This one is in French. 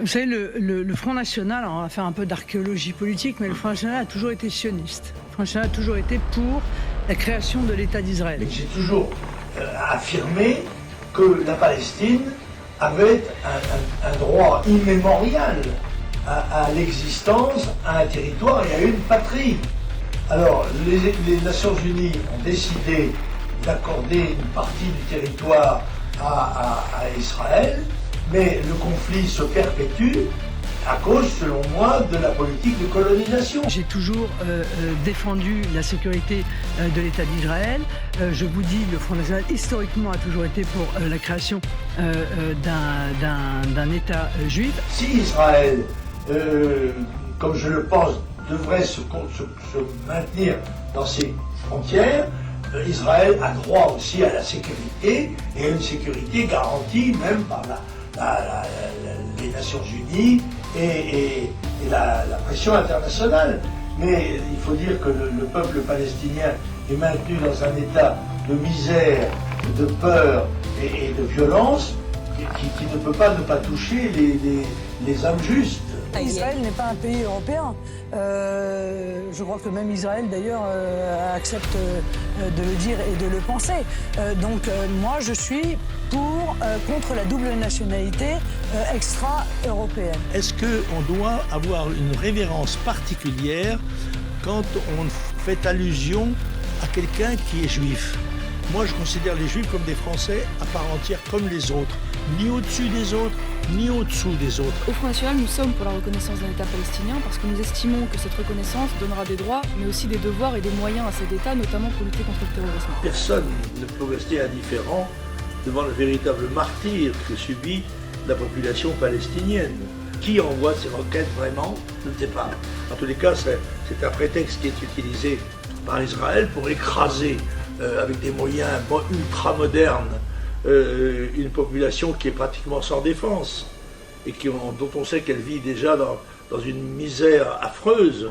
Vous savez, le Front National, on va faire un peu d'archéologie politique, mais le Front National a toujours été sioniste. Le Front National a toujours été pour la création de l'État d'Israël. Mais j'ai toujours affirmé que la Palestine avait un droit immémorial à l'existence, à un territoire et à une patrie. Alors, les Nations Unies ont décidé d'accorder une partie du territoire à Israël, mais le conflit se perpétue à cause, selon moi, de la politique de colonisation. J'ai toujours défendu la sécurité de l'État d'Israël. Je vous dis, le Front National, historiquement, a toujours été pour la création d'un État juif. Si Israël, comme je le pense, devrait se maintenir dans ses frontières, Israël a droit aussi à la sécurité, et à une sécurité garantie même par les Nations Unies et la pression internationale. Mais il faut dire que le peuple palestinien est maintenu dans un état de misère, de peur et de violence qui ne peut pas ne pas toucher les âmes justes. Israël n'est pas un pays européen. Je crois que même Israël, d'ailleurs, accepte de le dire et de le penser. Donc moi, je suis contre la double nationalité extra-européenne. Est-ce qu'on doit avoir une révérence particulière quand on fait allusion à quelqu'un qui est juif? Moi, je considère les Juifs comme des Français à part entière, comme les autres. Ni au-dessus des autres, ni au-dessous des autres. Au Front National, nous sommes pour la reconnaissance d'un État palestinien parce que nous estimons que cette reconnaissance donnera des droits, mais aussi des devoirs et des moyens à cet État, notamment pour lutter contre le terrorisme. Personne ne peut rester indifférent devant le véritable martyre que subit la population palestinienne. Qui envoie ces roquettes vraiment? Je ne sais pas. En tous les cas, c'est un prétexte qui est utilisé par Israël pour écraser avec des moyens ultra modernes une population qui est pratiquement sans défense et dont on sait qu'elle vit déjà dans une misère affreuse.